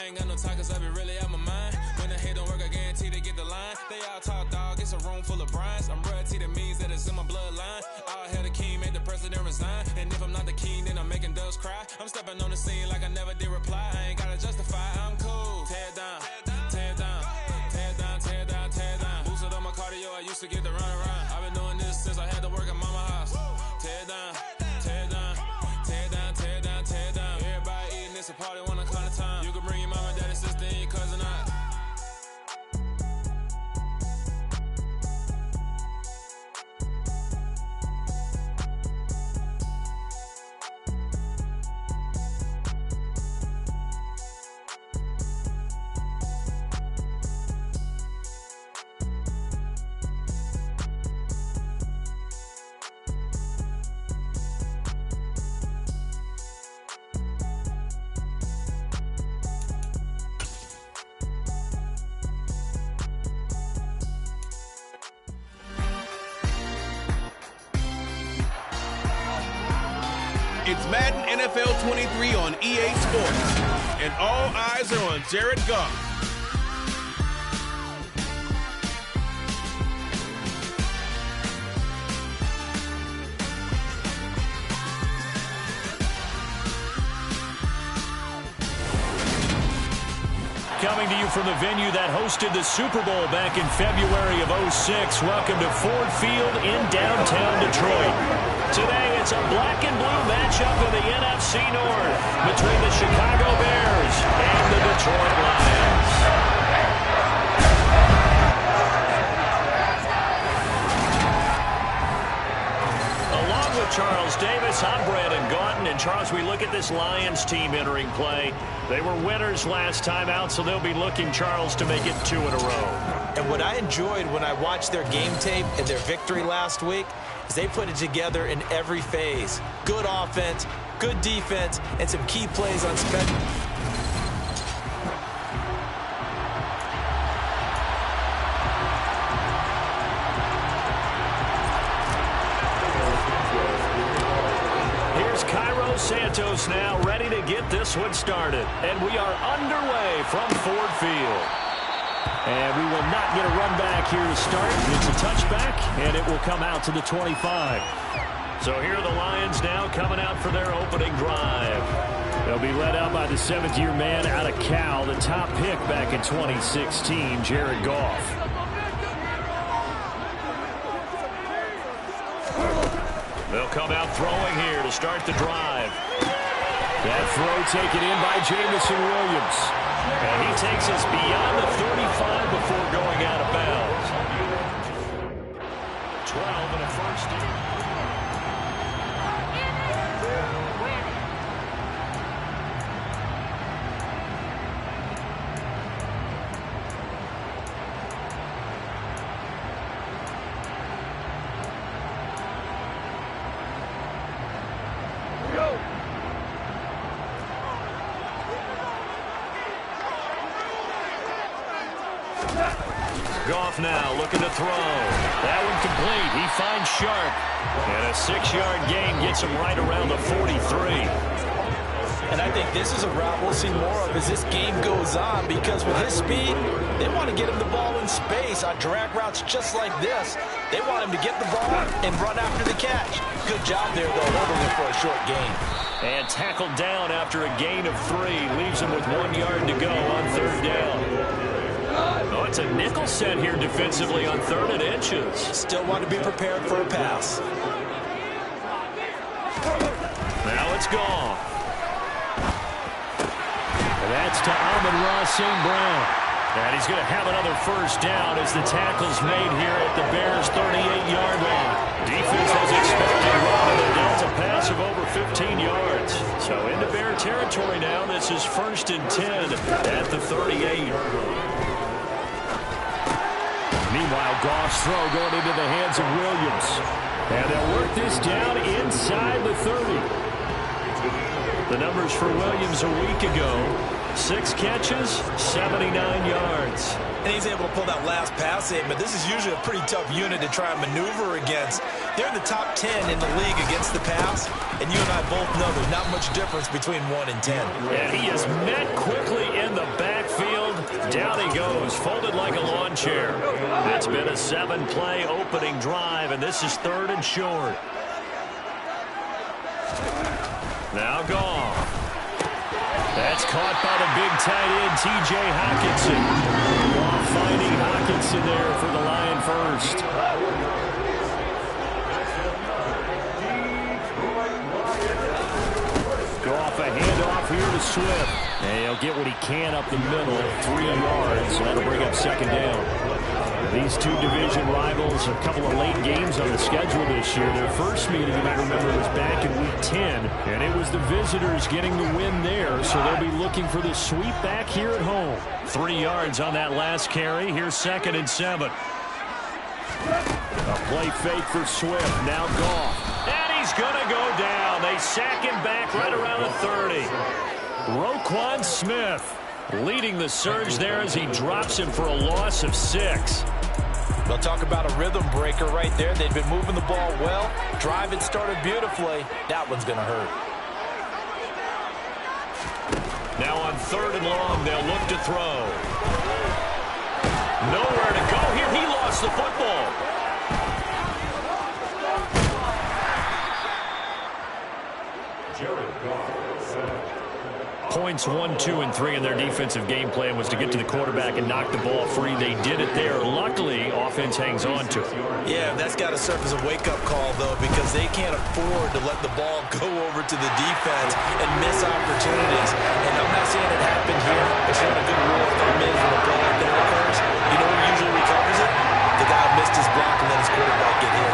ain't got no time cause I be really out my mind. When the hate don't work, I guarantee they get the line. They all talk dog, it's a room full of brinds. I'm royalty, that means that it's in my bloodline. All hail the king, made the president resign. And if I'm not the king, then I'm making doves cry. I'm stepping on the scene like I never did reply. I ain't gotta justify, I'm cool. Tear down, tear down, tear down, tear down, tear down. Boosted on my cardio, I used to get the run around. I've been doing this since I had to work at mama house. Tear down, tear down, tear down, tear down, tear down. Everybody eating, it's a party, one o'clock of time. You can bring your mama, daddy, sister, and your cousin out. It's Madden NFL 23 on EA Sports, and all eyes are on Jared Goff. Coming to you from the venue that hosted the Super Bowl back in February of '06. Welcome to Ford Field in downtown Detroit. Today, it's a black and blue matchup in the NFC North between the Chicago Bears and the Detroit Lions. Along with Charles Davis, I'm Brandon Gaudin. And Charles, we look at this Lions team entering play. They were winners last time out, so they'll be looking, Charles, to make it 2 in a row. And what I enjoyed when I watched their game tape and their victory last week is they put it together in every phase. Good offense, good defense, and some key plays on special. Santos now ready to get this one started. And we are underway from Ford Field. And we will not get a run back here to start. It's a touchback, and it will come out to the 25. So here are the Lions now coming out for their opening drive. They'll be led out by the 7th-year man out of Cal, the top pick back in 2016, Jared Goff. They'll come out throwing here to start the drive. That throw taken in by Jameson Williams. And he takes us beyond the 35 before going out of bounds. 12 and a first down. Goff now looking to throw. That one complete. He finds Sharp. And a 6-yard gain gets him right around the 43. And I think this is a route we'll see more of as this game goes on, because with his speed, they want to get him the ball in space on drag routes just like this. They want him to get the ball and run after the catch. Good job there, though, holding him for a short gain. And tackled down after a gain of 3. Leaves him with 1 yard to go on 3rd down. Oh, it's a nickel set here defensively on 3rd and inches. Still want to be prepared for a pass. Now it's gone. And that's to Amon-Ra St. Brown. And he's going to have another first down as the tackle's made here at the Bears' 38-yard line. Defense was expecting Ron and a Delta pass of over 15 yards. So into Bear territory now. This is 1st and 10 at the 38. Meanwhile, Goff's throw going into the hands of Williams. And they'll work this down inside the 30. The numbers for Williams a week ago: 6 catches, 79 yards. And he's able to pull that last pass in, but this is usually a pretty tough unit to try and maneuver against. They're in the top 10 in the league against the pass, and you and I both know there's not much difference between 1 and 10. And he is met quickly in the backfield. Down he goes, folded like a lawn chair. It's been a 7-play opening drive, and this is 3rd and short. Now Goff. That's caught by the big tight end, T.J. Hockenson. Goff finding Hockenson there for the line first. Goff a handoff here to Swift. And he'll get what he can up the middle, 3 yards, and that'll bring up 2nd down. These two division rivals, a couple of late games on the schedule this year. Their first meeting, you might remember, was back in Week 10, and it was the visitors getting the win there, so they'll be looking for the sweep back here at home. 3 yards on that last carry. Here's 2nd and 7. A play fake for Swift. Now Goff. And he's going to go down. They sack him back right around the 30. Roquan Smith leading the surge there as he drops him for a loss of 6. They'll talk about a rhythm breaker right there. They've been moving the ball well. Drive it started beautifully. That one's going to hurt. Now on 3rd and long, they'll look to throw. Nowhere to go here. He lost the football. Points 1, 2, and 3 in their defensive game plan was to get to the quarterback and knock the ball free. They did it there. Luckily, offense hangs on to it. Yeah, that's got to serve as a wake-up call, though, because they can't afford to let the ball go over to the defense and miss opportunities. And I'm not saying it happened here. It's not a good rule of thumb is when a play like that occurs. You know who usually recovers it? The guy missed his block and let his quarterback get hit.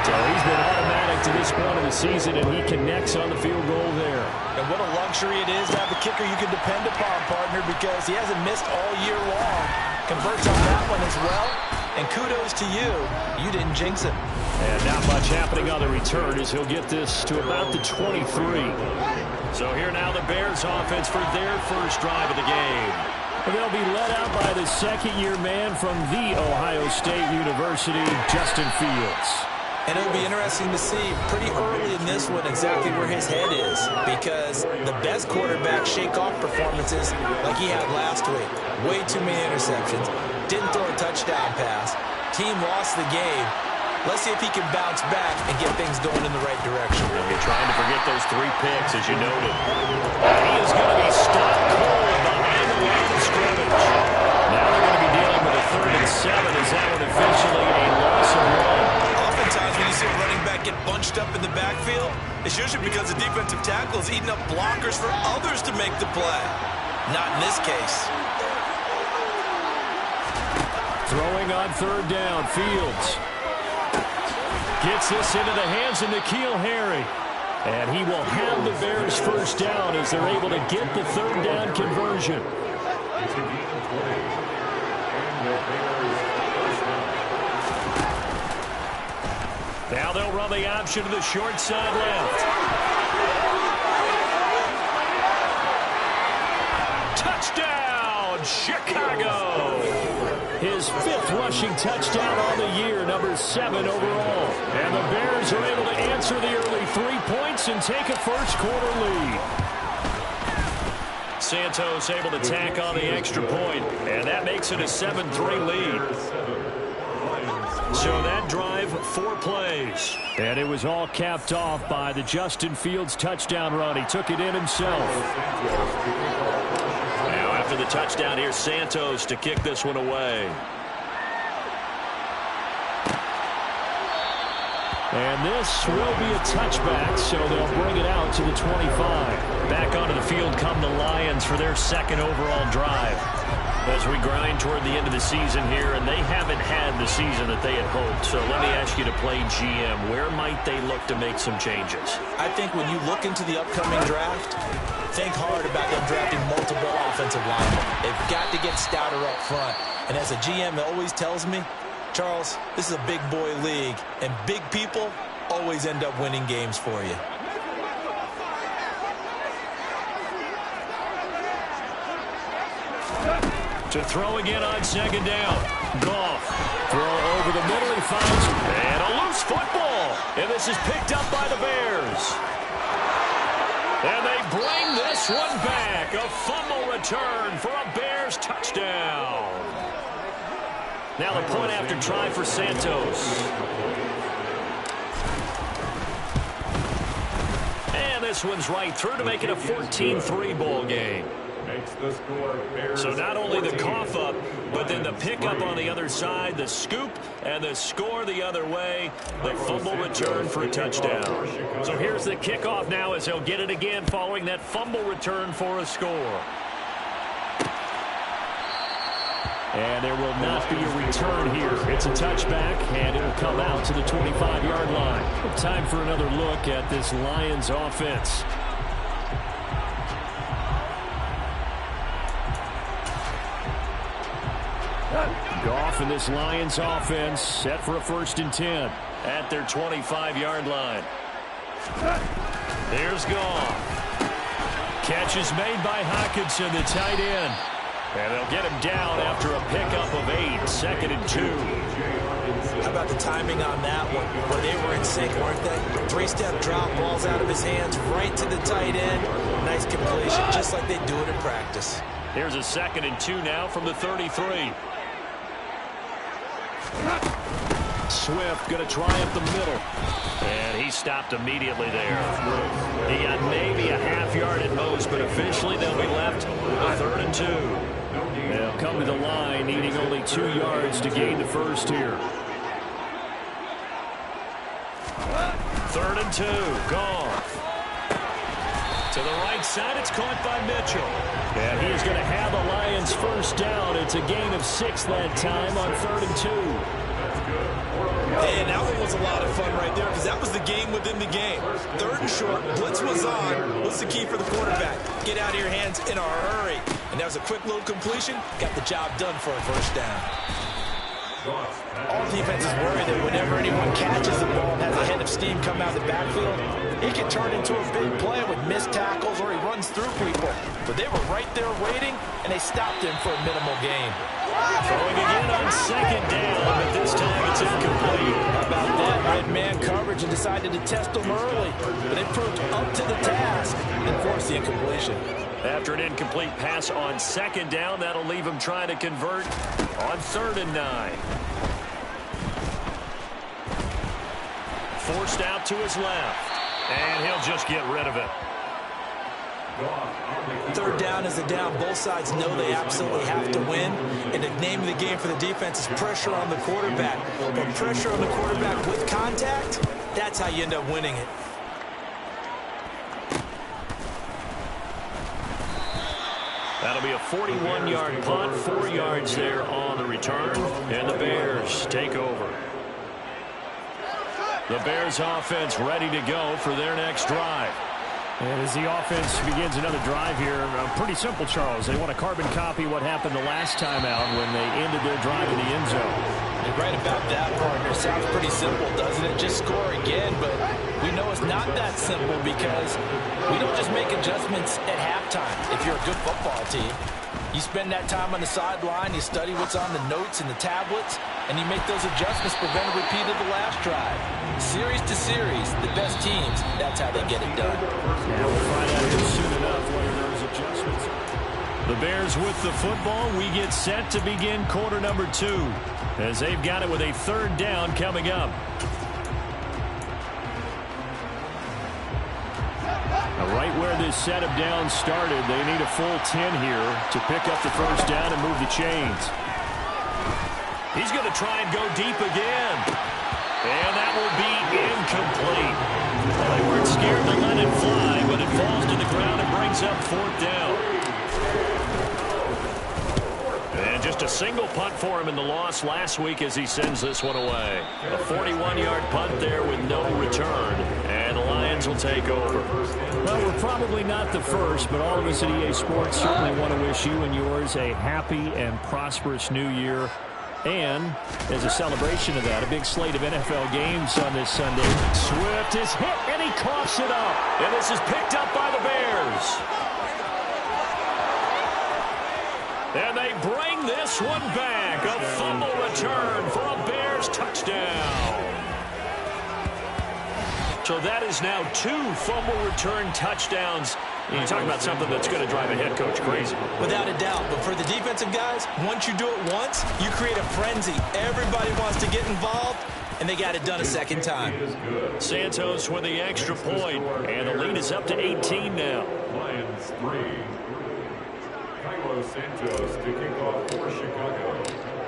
So he's been automatic to this point of the season, and he connects on the field goal there. And what a luxury it is to have a kicker you can depend upon, partner, because he hasn't missed all year long. Converts on that one as well. And kudos to you. You didn't jinx him. And not much happening on the return as he'll get this to about the 23. So here now the Bears offense for their first drive of the game. And they'll be led out by the 2nd-year man from The Ohio State University, Justin Fields. And it'll be interesting to see pretty early in this one exactly where his head is, because the best quarterback shake-off performances like he had last week. Way too many interceptions. Didn't throw a touchdown pass. Team lost the game. Let's see if he can bounce back and get things going in the right direction. You're trying to forget those 3 picks, as you noted. And he is going to be stopped cold behind the line of scrimmage. Now they're going to be dealing with a 3rd and 7 as that one officially a loss of 1. Oftentimes when you see a running back get bunched up in the backfield, it's usually because the defensive tackle is eating up blockers for others to make the play. Not in this case. Throwing on 3rd down, Fields gets this into the hands of N'Keal Harry. And he will have the Bears first down as they're able to get the 3rd down conversion. Now they'll run the option to the short side left. Touchdown, Chicago! His 5th rushing touchdown on the year, number 7 overall. And the Bears are able to answer the early 3 points and take a first-quarter lead. Santos able to tack on the extra point, and that makes it a 7-3 lead. So that drive, 4 plays. And it was all capped off by the Justin Fields touchdown run. He took it in himself. Now after the touchdown, here's Santos to kick this one away. And this will be a touchback, so they'll bring it out to the 25. Back onto the field come the Lions for their 2nd overall drive. As we grind toward the end of the season here, and they haven't had the season that they had hoped. So let me ask you to play GM. Where might they look to make some changes? I think when you look into the upcoming draft, think hard about them drafting multiple offensive linemen. They've got to get stouter up front. And as a GM, it always tells me, Charles, this is a big boy league, and big people always end up winning games for you. To throw again on second down. Goff. Throw over the middle. He finds and a loose football. And this is picked up by the Bears. And they bring this one back. A fumble return for a Bears touchdown. Now the point after try for Santos. And this one's right through to make it a 14-3 ball game. So not only the cough up, but then the pickup on the other side, the scoop, and the score the other way, the fumble return for a touchdown. So here's the kickoff now as he'll get it again following that fumble return for a score. And there will not be a return here. It's a touchback, and it will come out to the 25-yard line. Time for another look at this Lions offense. Goff and this Lions offense set for a 1st and 10 at their 25-yard line. There's Goff. Catch is made by Hockenson, the tight end. And they'll get him down after a pickup of 8, 2nd and 2. How about the timing on that one? Where they were in sync, weren't they? 3-step drop, balls out of his hands, right to the tight end. Nice completion, just like they do it in practice. Here's a 2nd and 2 now from the 33. Swift going to try up the middle. And he stopped immediately there. He got maybe a half yard at most, but officially they'll be left with 3rd and 2. They'll come to the line needing only 2 yards to gain the first here. 3rd and 2. Goff. To the right side, it's caught by Mitchell. And he's going to have a Lions first down. It's a gain of 6 that time on 3rd and 2. And that one was a lot of fun right there because that was the game within the game. 3rd and short, blitz was on. What's the key for the quarterback? Get out of your hands in a hurry. And that was a quick little completion. Got the job done for a first down. All defenses worry that whenever anyone catches the ball and has a head of steam come out of the backfield, it can turn into a big play with missed tackles or he runs through people. But they were right there waiting, and they stopped him for a minimal gain. Throwing again on 2nd down, but this time it's incomplete. How about that? Red man coverage and decided to test them early. But they proved up to the task and forced the incompletion. After an incomplete pass on 2nd down, that'll leave him trying to convert on 3rd and 9. Forced out to his left, and he'll just get rid of it. 3rd down is a down. Both sides know they absolutely have to win. And the name of the game for the defense is pressure on the quarterback. But pressure on the quarterback with contact, that's how you end up winning it. That'll be a 41-yard punt, 4 yards there on the return, and the Bears take over. The Bears offense ready to go for their next drive. And as the offense begins another drive here, pretty simple, Charles. They want to carbon copy what happened the last time out when they ended their drive in the end zone. You're right about that, partner. Sounds pretty simple, doesn't it? Just score again, but we know it's not that simple because we don't just make adjustments at halftime if you're a good football team. You spend that time on the sideline, you study what's on the notes and the tablets, and you make those adjustments, prevent a repeat of the last drive. Series to series, the best teams, that's how they get it done. Yeah, we'll find out here soon enough whether those adjustments. The Bears with the football. We get set to begin quarter number 2 as they've got it with a 3rd down coming up. Right where this set of downs started, they need a full 10 here to pick up the first down and move the chains. He's going to try and go deep again. And that will be incomplete. Well, they weren't scared to let it fly, but it falls to the ground and brings up 4th down. And just a single punt for him in the loss last week as he sends this one away. A 41-yard punt there with no return. And the Lions will take over. Well, we're probably not the first, but all of us at EA Sports certainly want to wish you and yours a happy and prosperous new year. And as a celebration of that, a big slate of NFL games on this Sunday. Swift is hit, and he coughs it up. And this is picked up by the Bears. And they bring this one back. A fumble return for a Bears touchdown. So that is now 2 fumble return touchdowns. You're talking about something that's going to drive a head coach crazy. Without a doubt. But for the defensive guys, once you do it once, you create a frenzy. Everybody wants to get involved, and they got it done a second time. Santos with the extra point, and the lead is up to 18 now. Lions 3. Carlos Santos to kick off for Chicago.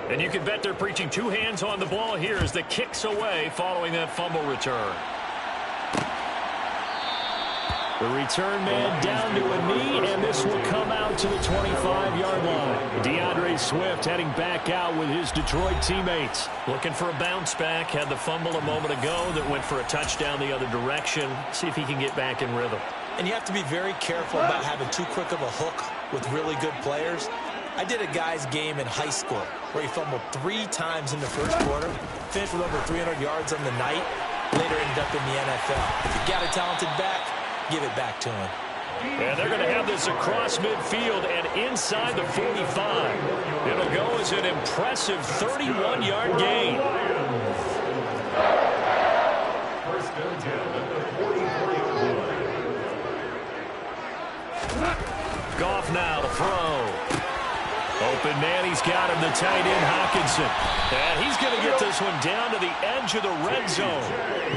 And you can bet they're preaching 2 hands on the ball here as the kick's away following that fumble return. The return man down to a knee, and this will come out to the 25-yard line. DeAndre Swift heading back out with his Detroit teammates. Looking for a bounce back. Had the fumble a moment ago that went for a touchdown the other direction. See if he can get back in rhythm. And you have to be very careful about having too quick of a hook with really good players. I did a guy's game in high school where he fumbled 3 times in the first quarter, finished with over 300 yards on the night, later ended up in the NFL. If you got a talented back, give it back to him. And they're going to have this across midfield and inside the 45. It'll go as an impressive 31-yard gain. First and 10 at the 43-yard line. Goff now to throw. Open man, he's got him, the tight end, Hockenson. And he's going to get this one down to the edge of the red zone.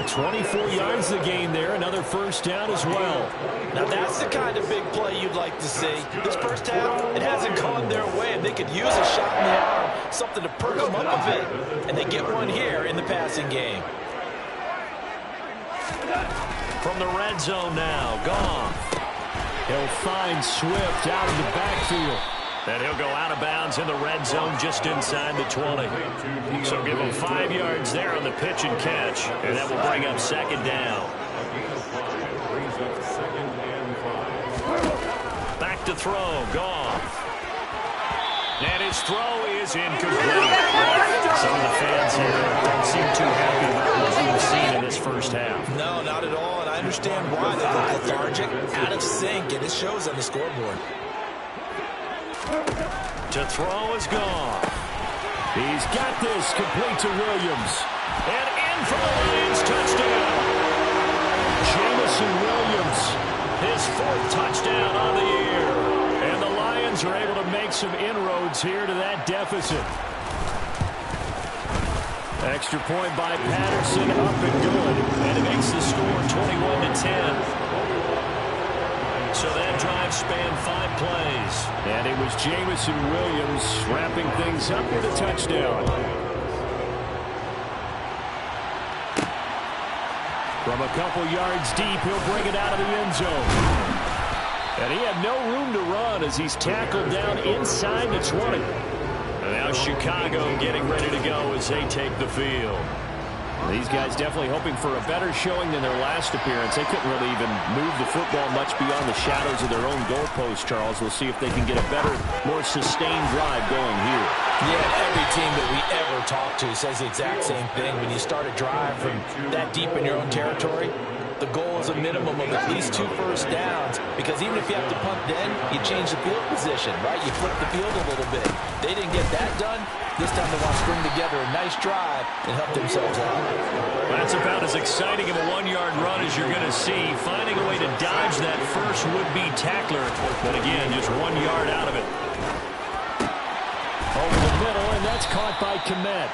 24 yards the gain there, another first down as well. Now that's the kind of big play you'd like to see. This first half, it hasn't gone their way, and they could use a shot in the arm, something to perk them up a bit. And they get one here in the passing game. From the red zone now, Goff. He'll find Swift out of the backfield. And he'll go out of bounds in the red zone just inside the 20. So give him 5 yards there on the pitch and catch. And that will bring up second down. Back to throw, Goff. And his throw is incomplete. Some of the fans here don't seem too happy about what we've seen in this first half. No, not at all, and I understand why. They look lethargic, out of sync, and it shows on the scoreboard. To throw is Goff. He's got this, complete to Williams. And in for the Lions touchdown. Jameson Williams. His 4th touchdown on the year. And the Lions are able to make some inroads here to that deficit. Extra point by Patterson, up and good. And it makes the score 21-10. So that drive spanned 5 plays. And it was Jameson Williams wrapping things up with a touchdown. From a couple yards deep, he'll bring it out of the end zone. And he had no room to run as he's tackled down inside the 20. And now Chicago getting ready to go as they take the field. These guys definitely hoping for a better showing than their last appearance. They couldn't really even move the football much beyond the shadows of their own goalpost, Charles. We'll see if they can get a better, more sustained drive going here. Yeah, every team that we ever talk to says the exact same thing. When you start a drive from that deep in your own territory, the goal is a minimum of at least 2 first downs, because even if you have to punt then, you change the field position, right? You flip the field a little bit. They didn't get that done. This time they want to string together a nice drive and help themselves out. That's about as exciting of a 1-yard run as you're going to see. Finding a way to dodge that first would-be tackler. But again, just 1 yard out of it. Over the middle, and that's caught by Kmet.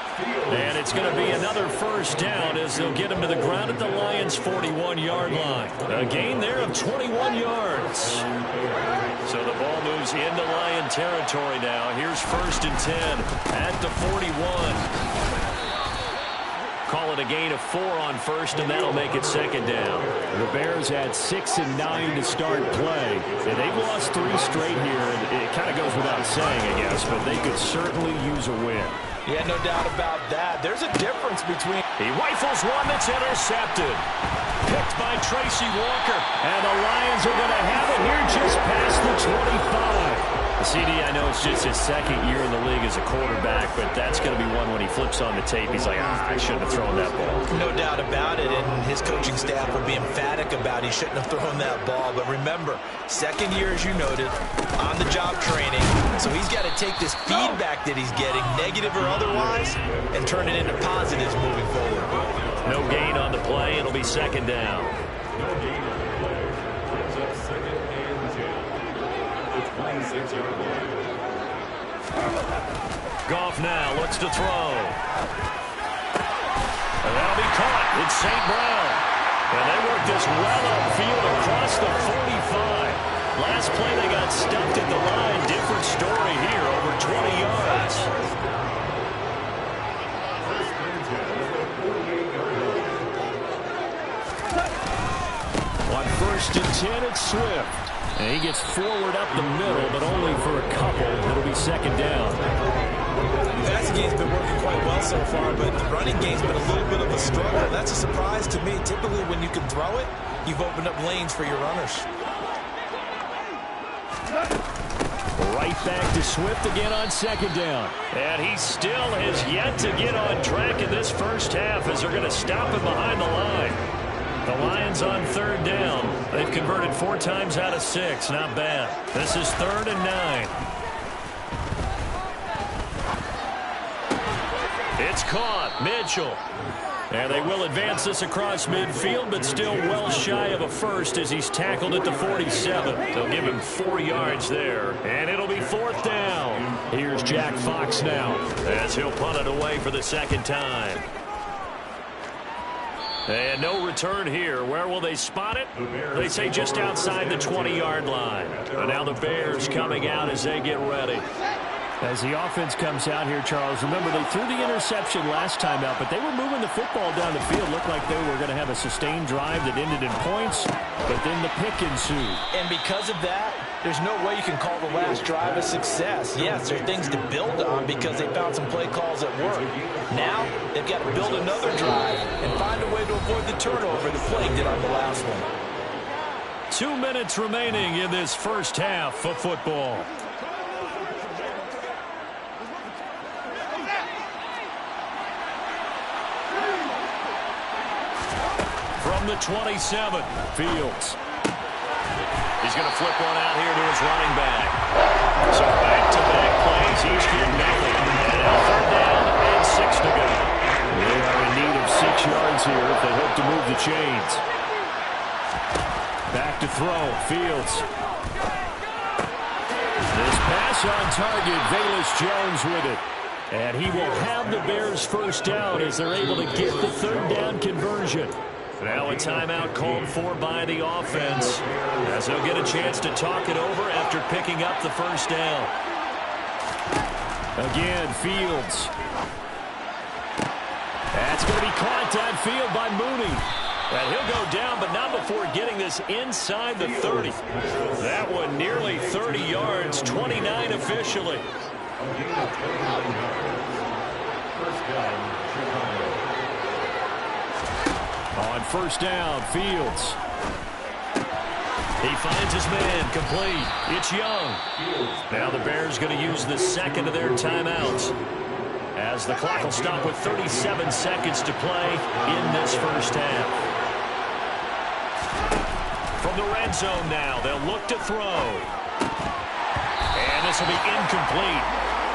And it's going to be another first down as they'll get him to the ground at the Lions' 41-yard line. A gain there of 21 yards. So the ball moves into Lion territory now. Here's 1st and 10 at the 41. Call it a gain of 4 on first, and that'll make it second down. The Bears had 6 and 9 to start play. And they've lost 3 straight here. And it kind of goes without saying, I guess, but they could certainly use a win. Yeah, no doubt about that. There's a difference between... He rifles one that's intercepted. Picked by Tracy Walker. And the Lions are going to have it here just past the 25. CD, I know it's just his second year in the league as a quarterback, but that's going to be one when he flips on the tape. He's like, I shouldn't have thrown that ball. No doubt about it, and his coaching staff will be emphatic about he shouldn't have thrown that ball. But remember, second year, as you noted, on-the-job training. So he's got to take this feedback that he's getting, negative or otherwise, and turn it into positives moving forward. No gain on the play. It'll be second down. No gain on the play. Brings up second and 10. The 26-yard line. Goff now looks to throw. And that'll be caught. It's St. Brown. And they work this well upfield across the 45. Last play they got stuffed at the line. Different story here, over 20 yards. On 1st and 10, it's Swift. And he gets forward up the middle, but only for a couple. It'll be second down. The passing game's been working quite well so far, but the running game's been a little bit of a struggle. That's a surprise to me. Typically, when you can throw it, you've opened up lanes for your runners. Right back to Swift again on second down. And he still has yet to get on track in this first half as they're going to stop him behind the line. The Lions on third down. They've converted 4 times out of 6. Not bad. This is 3rd and 9. It's caught. Mitchell. And they will advance this across midfield, but still well shy of a first as he's tackled at the 47. They'll give him 4 yards there. And it'll be 4th down. Here's Jack Fox now as he'll punt it away for the second time. And no return here. Where will they spot it? They say just outside the 20-yard line. And now the Bears coming out as they get ready. As the offense comes out here, Charles, remember they threw the interception last time out, but they were moving the football down the field. Looked like they were going to have a sustained drive that ended in points, but then the pick ensued. And because of that, there's no way you can call the last drive a success. Yes, there are things to build on because they found some play calls at work. Now, they've got to build another drive and find a way to avoid the turnover the plague did on the last one. 2 minutes remaining in this first half of football. From the 27, Fields. He's going to flip one out here to his running back. So back-to-back plays, each get nothing. And now 3rd down and 6 to go. They are in need of 6 yards here if they hope to move the chains. Back to throw, Fields. This pass on target, Velus Jones with it. And he will have the Bears first down as they're able to get the 3rd down conversion. Now a timeout called for by the offense as they'll get a chance to talk it over after picking up the first down. Again, Fields. That's going to be caught downfield by Mooney. And he'll go down, but not before getting this inside the 30. That one nearly 30 yards, 29 officially. On first down, Fields. He finds his man, complete. It's Young. Now the Bears going to use the second of their timeouts as the clock will stop with 37 seconds to play in this first half. From the red zone now, they'll look to throw. And this will be incomplete.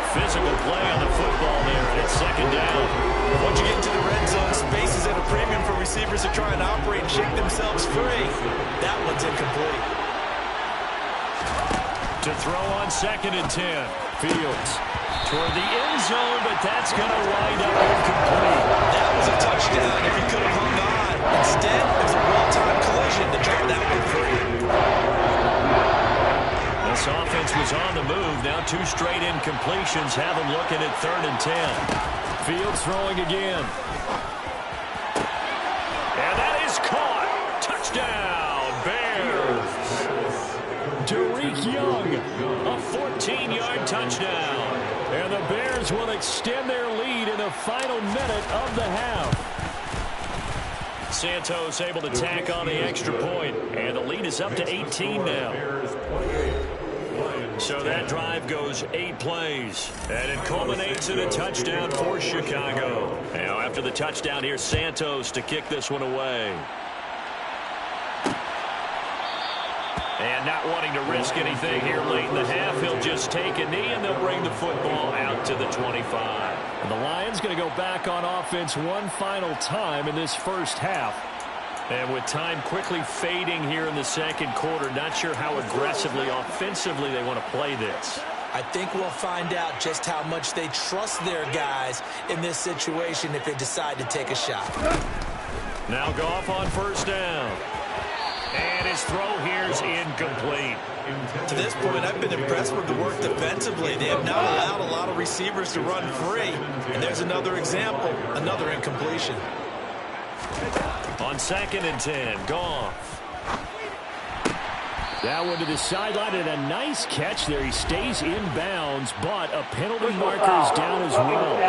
Physical play on the football there, and it's second down. Once you get into the red zone, space is at a premium for receivers to try and operate and shake themselves free. That one's incomplete. To throw on 2nd and 10. Fields toward the end zone, but that's going to wind up incomplete. That was a touchdown if he could have hung on. Instead, it was a well-timed collision to drop that one free. This offense was on the move. Now 2 straight incompletions have them looking at 3rd and 10. Fields throwing again. And that is caught. Touchdown, Bears. Tariq Young, A 14-yard touchdown. and the Bears will extend their lead in the final minute of the half. Santos able to tack on the extra point, and the lead is up to 18 now. Bears 28, Lions So that drive goes 8 plays, and it culminates in a touchdown for Chicago. Now after the touchdown, here's Santos to kick this one away. And not wanting to risk anything here late in the half, he'll just take a knee, and they'll bring the football out to the 25. And the Lions going to go back on offense one final time in this first half. And with time quickly fading here in the second quarter, not sure how aggressively, offensively they want to play this. I think we'll find out just how much they trust their guys in this situation if they decide to take a shot. Now Goff on first down. And his throw here is incomplete. To this point, I've been impressed with the work defensively. They have not allowed a lot of receivers to run free. And there's another example, another incompletion. On 2nd and 10, Goff. That one to the sideline, and a nice catch there. He stays in bounds, but a penalty marker is down as well.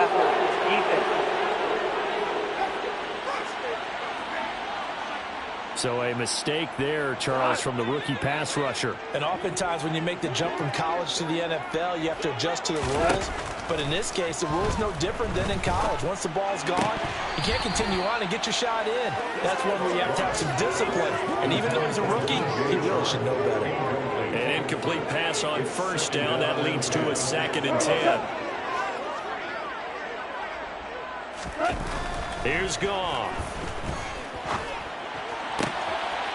So a mistake there, Charles, from the rookie pass rusher. And oftentimes when you make the jump from college to the NFL, you have to adjust to the rules. But in this case, the rule's no different than in college. Once the ball's gone, you can't continue on and get your shot in. That's one where you have to have some discipline. And even though he's a rookie, he really should know better. An incomplete pass on first down. That leads to a 2nd and 10. Here's Goff.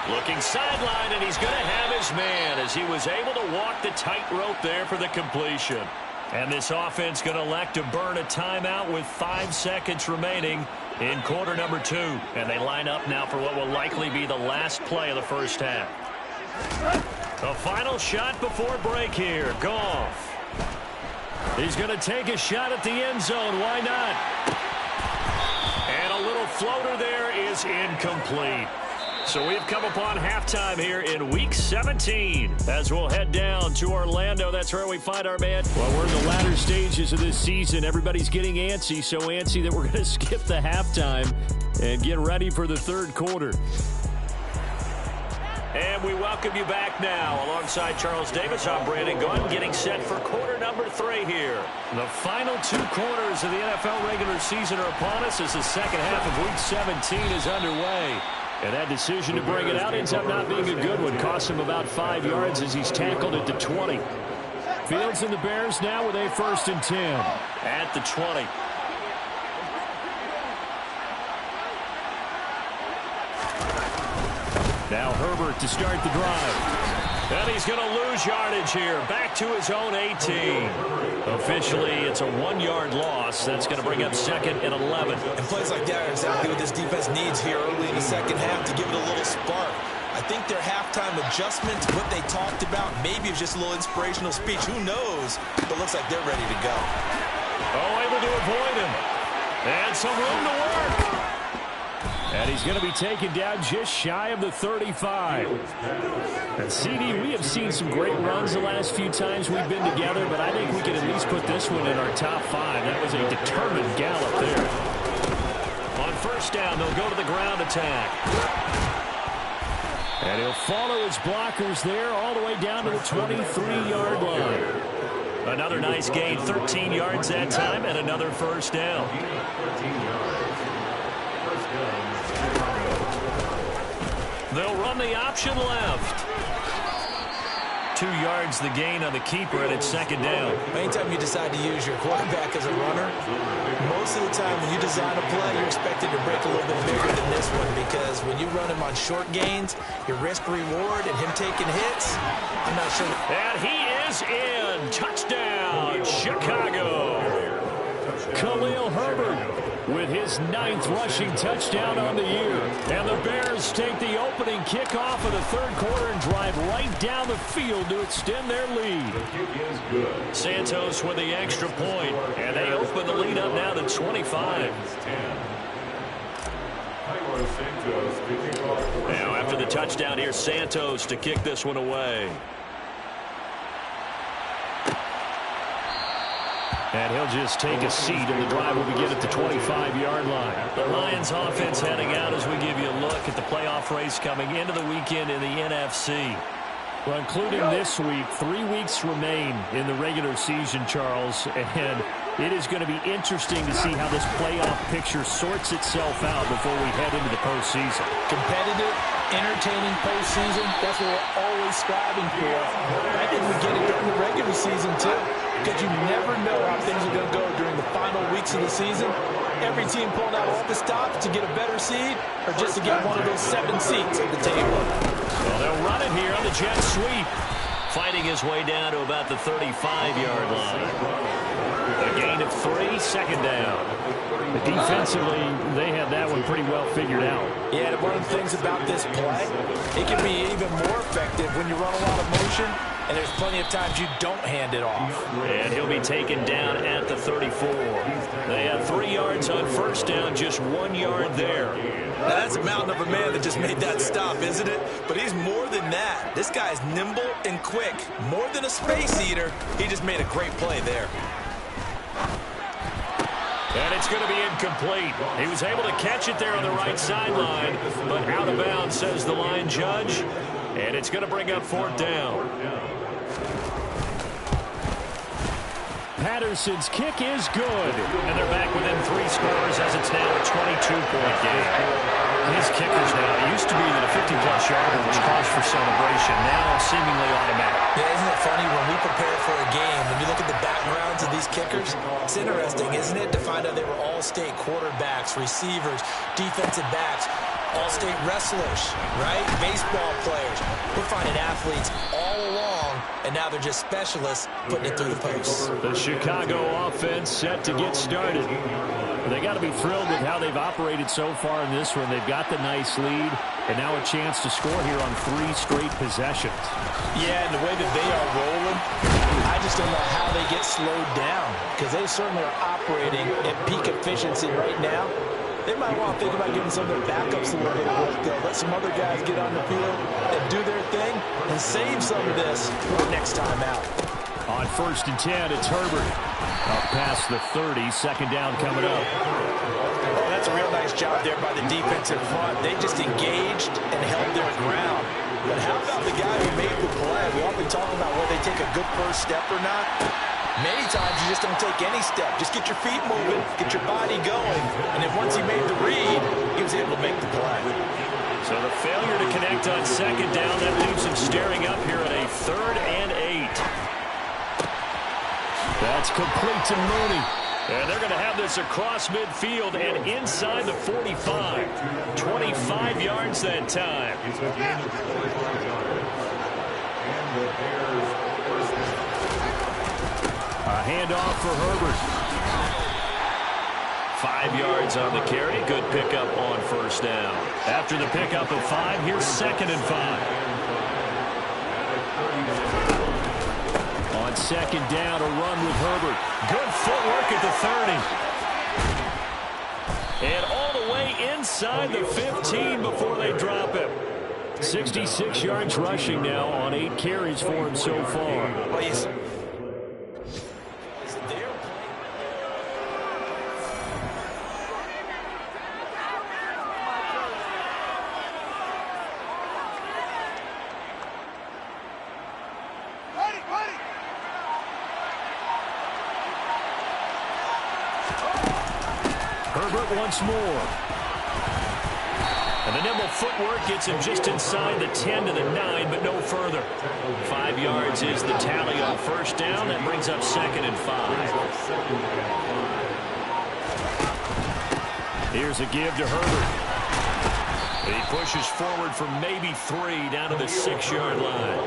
Looking sideline, and he's going to have his man as he was able to walk the tightrope there for the completion. And this offense going to elect to burn a timeout with 5 seconds remaining in quarter number 2. And they line up now for what will likely be the last play of the first half. A final shot before break here. Goff. He's going to take a shot at the end zone. Why not? And a little floater there is incomplete. So we've come upon halftime here in Week 17 as we'll head down to Orlando. That's where we find our man. Well, we're in the latter stages of this season. Everybody's getting antsy, so antsy that we're going to skip the halftime and get ready for the third quarter. And we welcome you back now. Alongside Charles Davis, I'm Brandon Gaudin, getting set for quarter number 3 here. The final 2 quarters of the NFL regular season are upon us as the second half of Week 17 is underway. And that decision to bring it out ends up not being a good one. Costs him about 5 yards as he's tackled at the 20. Fields and the Bears now with a 1st and 10. At the 20. Now Herbert to start the drive. And he's going to lose yardage here. Back to his own 18. Officially, it's a 1-yard loss. That's going to bring up 2nd and 11. And plays like that are exactly what this defense needs here early in the second half to give it a little spark. I think their halftime adjustment, what they talked about, maybe it was just a little inspirational speech. Who knows? But looks like they're ready to go. Oh, able to avoid him. And some room to work. And he's going to be taken down just shy of the 35. And CD, we have seen some great runs the last few times we've been together, but I think we can at least put this one in our top 5. That was a determined gallop there. On first down, they'll go to the ground attack. And he'll follow his blockers there all the way down to the 23-yard line. Another nice gain, 13 yards that time, and another first down. They'll run the option left. 2 yards the gain on the keeper, and it's 2nd down. Anytime you decide to use your quarterback as a runner, most of the time when you design a play, you're expected to break a little bit bigger than this one, because when you run him on short gains, your risk-reward and him taking hits, I'm not sure. And he is in. Touchdown, Chicago. Khalil Herbert with his 9th rushing touchdown on the year. And the Bears take the opening kickoff of the third quarter and drive right down the field to extend their lead. Santos with the extra point, and they open the lead up now to 25. Now after the touchdown, here's Santos to kick this one away. And he'll just take a seat, and the drive will begin at the 25-yard line. The Lions offense heading out as we give you a look at the playoff race coming into the weekend in the NFC. Well, including this week, 3 weeks remain in the regular season, Charles, and it is going to be interesting to see how this playoff picture sorts itself out before we head into the postseason. Competitive, entertaining postseason, that's what we're always striving for. I think we get it during the regular season, too, because you never know how things are going to go during the final weeks of the season. Every team pulling out all the stops to get a better seed or just to get one of those 7 seats at the table. Well, they'll run it here on the jet sweep. Fighting his way down to about the 35-yard line. A gain of 3, second down. But defensively, they have that one pretty well figured out. Yeah, and one of the things about this play, it can be even more effective when you run a lot of motion, and there's plenty of times you don't hand it off. And he'll be taken down at the 34. They had 3 yards on first down, just 1 yard there. Now, that's a mountain of a man that just made that stop, isn't it? But he's more than that. This guy's nimble and quick. More than a space eater, he just made a great play there. And it's going to be incomplete. He was able to catch it there on the right sideline, but out of bounds, says the line judge. And it's going to bring up 4th down. Patterson's kick is good. And they're back within 3 scores as it's now a 22-point game. His kickers now, it used to be that a 50-plus yarder was cause for celebration. Now seemingly automatic. Yeah, isn't it funny when we prepare for a game, when you look at the backgrounds of these kickers, it's interesting, isn't it, to find out they were all-state quarterbacks, receivers, defensive backs, all-state wrestlers, right? Baseball players. We're finding athletes all along, and now they're just specialists putting it through the posts. The Chicago offense set to get started. They got to be thrilled with how they've operated so far in this one. They've got the nice lead, and now a chance to score here on 3 straight possessions. Yeah, and the way that they are rolling, I just don't know how they get slowed down, because they certainly are operating at peak efficiency right now. They might want to think about giving some of their backups a little bit of work, though. Let some other guys get on the field and do their thing and save some of this for the next time out. On 1st and 10, it's Herbert. Up past the 30, 2nd down coming up. Oh, that's a real nice job there by the defensive front. They just engaged and held their ground. But how about the guy who made the play? We often talk about whether they take a good first step or not. Many times you just don't take any step. Just get your feet moving, get your body going. And then once he made the read, he was able to make the play. So the failure to connect on 2nd down, that leaves him staring up here at a 3rd and 8. That's complete to Mooney. And they're going to have this across midfield and inside the 45. 25 yards that time. A handoff for Herbert. 5 yards on the carry. Good pickup on 1st down. After the pickup of 5, here's 2nd and 5. On 2nd down, a run with Herbert. Good footwork at the 30. And all the way inside the 15 before they drop him. 66 yards rushing now on 8 carries for him so far. Herbert once more. And the nimble footwork gets him just inside the 10 to the 9, but no further. 5 yards is the tally on 1st down. That brings up 2nd and 5. Here's a give to Herbert. And he pushes forward for maybe 3 down to the 6-yard line.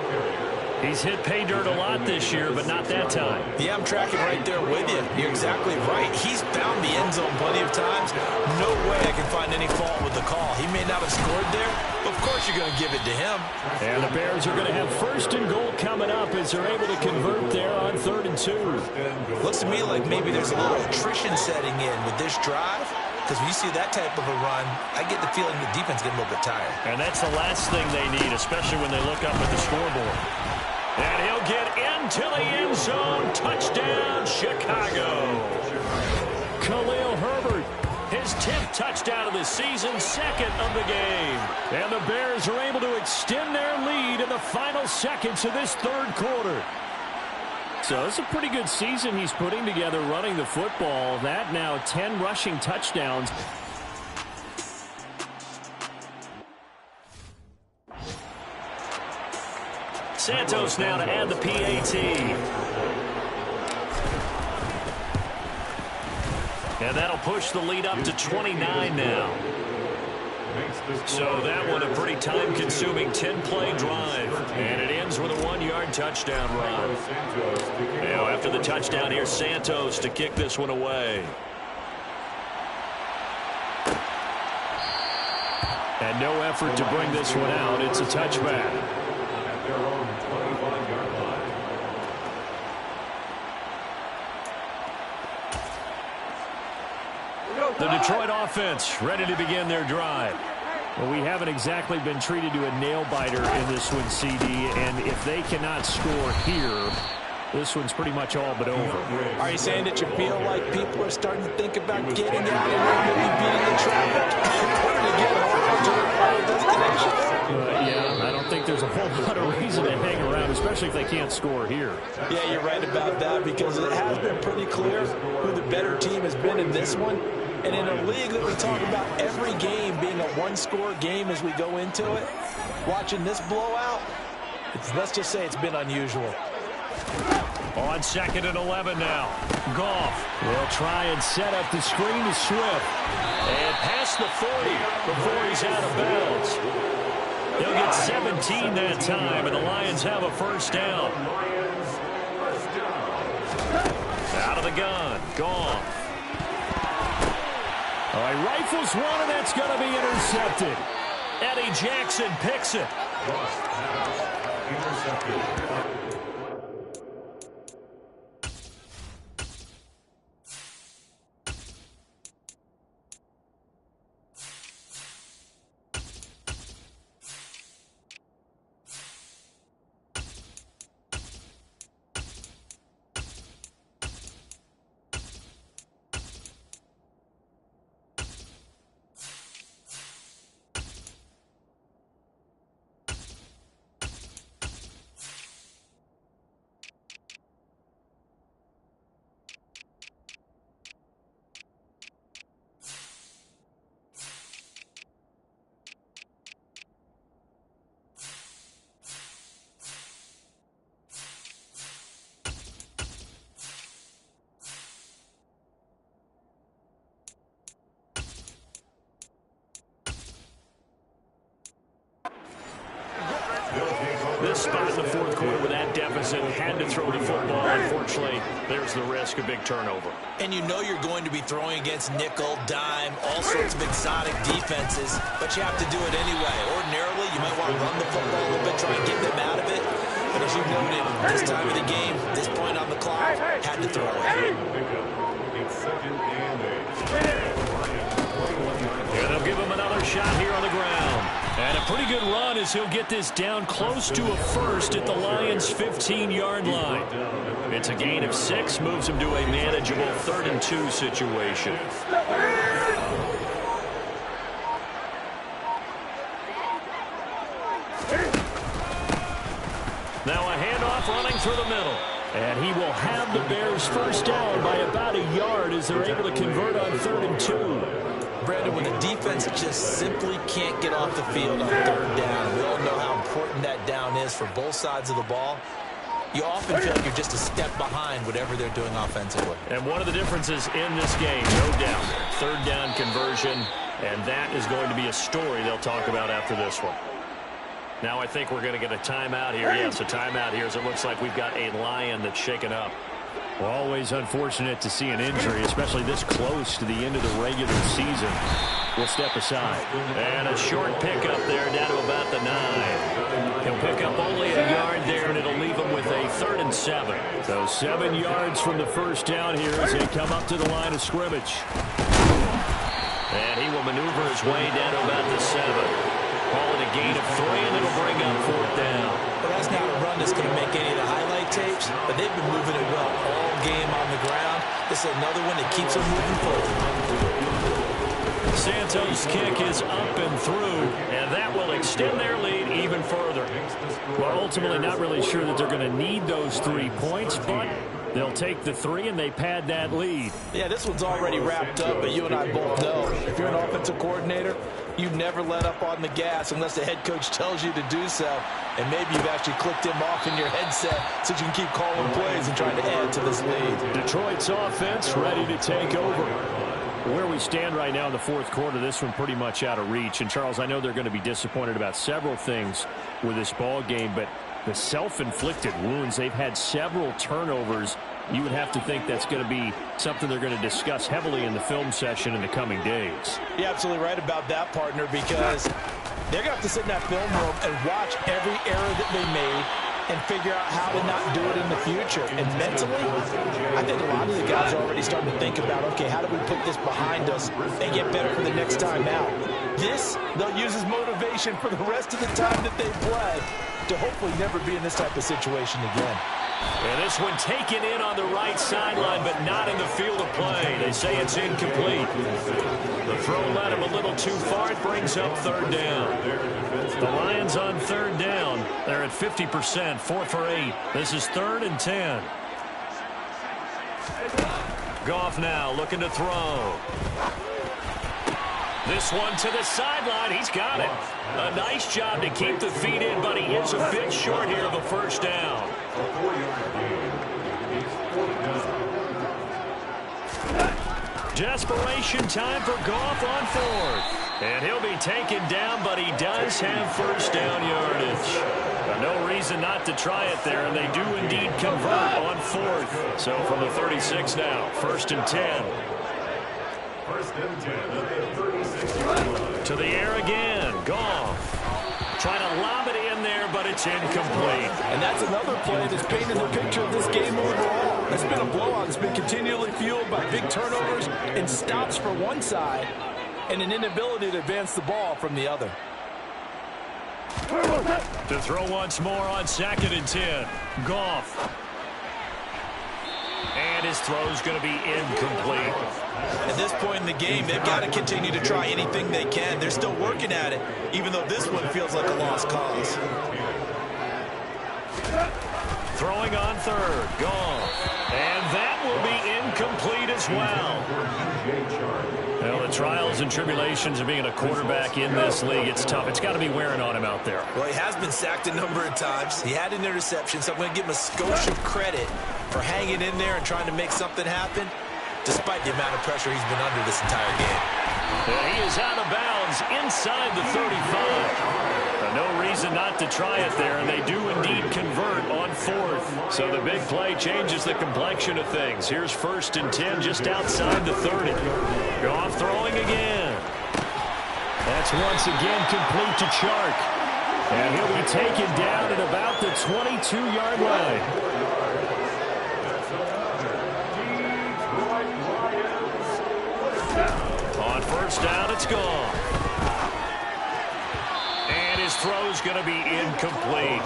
He's hit pay dirt a lot this year, but not that time. Yeah, I'm tracking right there with you. You're exactly right. He's found the end zone plenty of times. No way I can find any fault with the call. He may not have scored there, but of course you're going to give it to him. And the Bears are going to have 1st and goal coming up as they're able to convert there on 3rd and 2. Looks to me like maybe there's a little attrition setting in with this drive. Because when you see that type of a run, I get the feeling the defense getting a little bit tired. And that's the last thing they need, especially when they look up at the scoreboard. And he'll get into the end zone. Touchdown, Chicago. Khalil Herbert, his his 10th touchdown of the season, second of the game. And the Bears are able to extend their lead in the final seconds of this third quarter. So it's a pretty good season he's putting together running the football. That now 10 rushing touchdowns. Santos now to add the PAT. And that'll push the lead up to 29 now. So that one a pretty time-consuming 10-play drive. And it ends with a 1-yard touchdown run. Now after the touchdown, here's Santos to kick this one away. And no effort to bring this one out. It's a touchback. At their own 25-yard line. The Detroit offense ready to begin their drive. Well, we haven't exactly been treated to a nail-biter in this one, CD, and if they cannot score here, this one's pretty much all but over. Are you saying that you feel like people are starting to think about getting out and maybe beating the traffic and putting it again home to their final destination? Yeah, I don't think there's a whole lot of reason to hang around, especially if they can't score here. Yeah, you're right about that because it has been pretty clear who the better team has been in this one. And in a league that we talk about every game being a one-score game as we go into it, watching this blowout, let's just say it's been unusual. On 2nd and 11 now. Goff will try and set up the screen to Swift. And past the 40 before he's out of bounds. He'll get 17 that time, and the Lions have a first down. Out of the gun. Goff. All right, rifles one, and that's going to be intercepted. Eddie Jackson picks it. Intercepted. This spot in the fourth quarter with that deficit, had to throw the football. Unfortunately, there's the risk of big turnover. And you know you're going to be throwing against nickel, dime, all sorts of exotic defenses, but you have to do it anyway. Ordinarily, you might want to run the football a little bit, try and get them out of it. But as you noted, this time of the game, this point on the clock, had to throw it. It's 2nd and 8. And they'll give him another shot here on the ground. And a pretty good run as he'll get this down close to a first at the Lions' 15-yard line. It's a gain of 6, moves him to a manageable 3rd and 2 situation. Now a handoff running through the middle. And he will have the Bears first down by about a yard as they're able to convert on 3rd and 2. Brandon, when a defense just simply can't get off the field on 3rd down, we all know how important that down is for both sides of the ball. You often feel like you're just a step behind whatever they're doing offensively. And one of the differences in this game, no doubt, 3rd down conversion, and that is going to be a story they'll talk about after this one. Now I think we're going to get a timeout here. Yes, a timeout here as it looks like we've got a Lion that's shaken up. Well, always unfortunate to see an injury, especially this close to the end of the regular season. We'll step aside. And a short pickup there down to about the 9. He'll pick up only a yard there, and it'll leave him with a 3rd and 7. So 7 yards from the first down here as they come up to the line of scrimmage. And he will maneuver his way down to about the 7. Call it a gain of 3, and it'll bring up 4th down. Well, that's not a run that's going to make any of the highlight tapes, but they've been moving it well all game on the ground. This is another one that keeps them moving forward. Santos' kick is up and through, and that will extend their lead even further. Well, ultimately not really sure that they're going to need those 3 points, but they'll take the 3 and they pad that lead. Yeah, this one's already wrapped up, but you and I both know if you're an offensive coordinator, you never let up on the gas unless the head coach tells you to do so. And maybe you've actually clicked him off in your headset so you can keep calling plays and trying to add to this lead. Detroit's offense ready to take over. Where we stand right now in the fourth quarter, this one pretty much out of reach. And, Charles, I know they're going to be disappointed about several things with this ball game, but the self-inflicted wounds, they've had several turnovers. You would have to think that's going to be something they're going to discuss heavily in the film session in the coming days. You're absolutely right about that, partner, because they're going to have to sit in that film room and watch every error that they made and figure out how to not do it in the future. And mentally, I think a lot of the guys are already starting to think about, okay, how do we put this behind us and get better for the next time out? This, they'll use as motivation for the rest of the time that they play to hopefully never be in this type of situation again. And this one taken in on the right sideline, but not in the field of play. They say it's incomplete. The throw led him a little too far. It brings up third down. The Lions on third down. They're at 50%, 4 for 8. This is 3rd and 10. Goff now looking to throw. This one to the sideline. He's got it. A nice job to keep the feet in, but he is a bit short here of a first down. Desperation time for Goff on 4th. And he'll be taken down, but he does have first down yardage. No reason not to try it there, and they do indeed convert on 4th. So from the 36 now, 1st and 10. 1st and 10 at the 36-yard. To the air again. Goff trying to lob it in there, but it's incomplete. And that's another play that's painted the picture of this game overall. It's been a blowout. It's been continually fueled by big turnovers and stops for one side and an inability to advance the ball from the other. To throw once more on 2nd and 10. Goff. And his throw's going to be incomplete. At this point in the game, they've got to continue to try anything they can. They're still working at it, even though this one feels like a lost cause. Throwing on 3rd. Goff. And that will be incomplete as well. Well, the trials and tribulations of being a quarterback in this league, it's tough. It's got to be wearing on him out there. Well, he has been sacked a number of times. He had an interception, so I'm going to give him a skosh of credit for hanging in there and trying to make something happen, despite the amount of pressure he's been under this entire game. And he is out of bounds inside the 35. No reason not to try it there, and they do indeed convert on 4th. So the big play changes the complexion of things. Here's 1st and 10 just outside the 30. Goff throwing again. That's once again complete to Chark. And he'll be taken down at about the 22-yard line. On 1st down, it's gone. And his throw's going to be incomplete.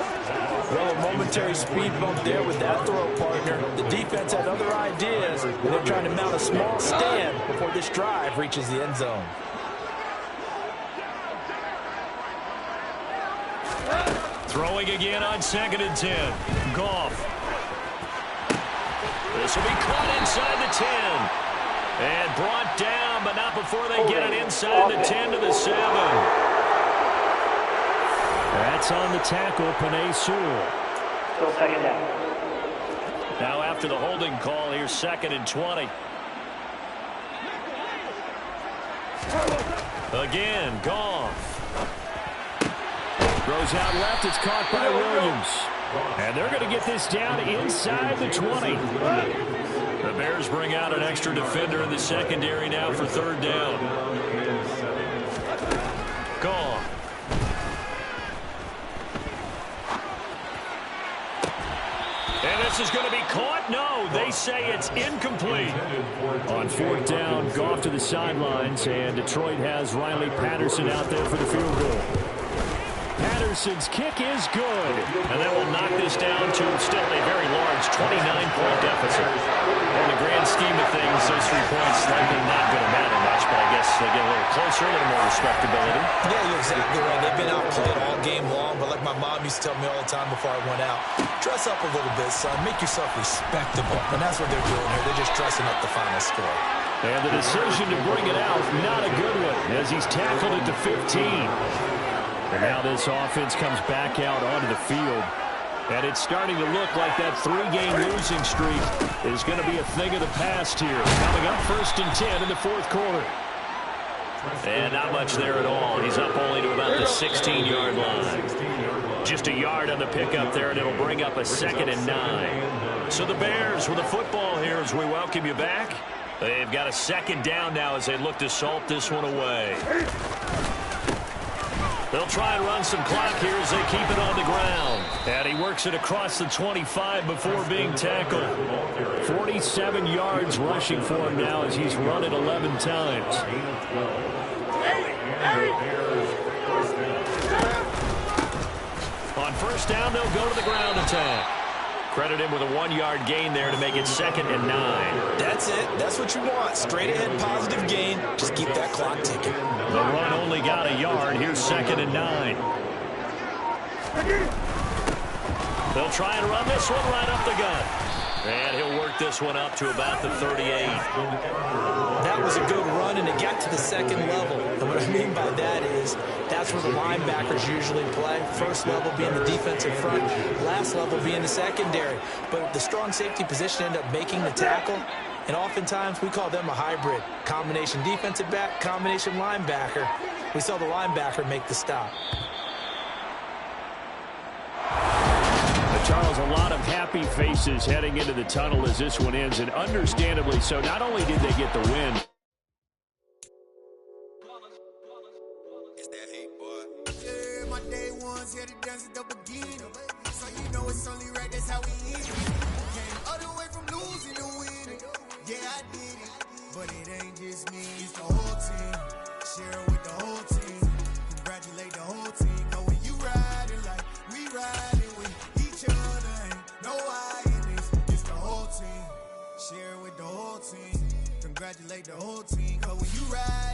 Well, a momentary speed bump there with that throw, partner. The defense had other ideas, and they're trying to mount a small stand before this drive reaches the end zone. Throwing again on 2nd and 10. Goff. This will be caught inside the 10. And brought down, but not before they get it inside the 10 to the 7. That's on the tackle, Penei Sewell. Still 2nd down. Now after the holding call, here's 2nd and 20. Again, Goff. Throws out left, it's caught by Williams. And they're going to get this down inside the 20. The Bears bring out an extra defender in the secondary now for 3rd down. Goff. And this is going to be caught? No, they say it's incomplete. On 4th down, Goff to the sidelines, and Detroit has Riley Patterson out there for the field goal. Patterson Anderson's kick is good. And that will knock this down to still a very large 29-point deficit. In the grand scheme of things, those 3 points likely not going to matter much, but I guess they get a little closer, a little more respectability. Yeah, you're exactly right. They've been outplayed all game long, but like my mom used to tell me all the time before I went out, dress up a little bit, son. Make yourself respectable. And that's what they're doing here. They're just dressing up the final score. And the decision to bring it out, not a good one, as he's tackled at the 15. And now this offense comes back out onto the field. And it's starting to look like that 3-game losing streak is going to be a thing of the past here. Coming up 1st and 10 in the 4th quarter. And not much there at all. He's up only to about the 16-yard line. Just a yard on the pickup there, and it'll bring up a 2nd and 9. So the Bears with the football here as we welcome you back. They've got a 2nd down now as they look to salt this one away. They'll try and run some clock here as they keep it on the ground. And he works it across the 25 before being tackled. 47 yards rushing for him now as he's run it 11 times. On 1st down, they'll go to the ground attack. Credit him with a 1-yard gain there to make it 2nd and 9. That's it. That's what you want. Straight ahead positive gain. Just keep that clock ticking. The run only got a yard. Here's 2nd and 9. They'll try and run this one right up the gut. And he'll work this one up to about the 38. That was a good run, and it got to the 2nd level. And what I mean by that is that's where the linebackers usually play. 1st level being the defensive front, last level being the secondary. But the strong safety position ended up making the tackle, and oftentimes we call them a hybrid. Combination defensive back, combination linebacker. We saw the linebacker make the stop. Charles, a lot of happy faces heading into the tunnel as this one ends, and understandably so. Not only did they get the win. It's that hate, boy. Yeah, my day ones here to dance at the beginning. So you know it's only right, that's how we end. Came all the way from losing to winning. Yeah, I did it. But it ain't just me, it's the whole team. Share it with the whole team. Congratulate the whole team. Cause when you riding like we riding with each other, ain't no I in this. It's the whole team. Share it with the whole team. Congratulate the whole team. Cause when you ride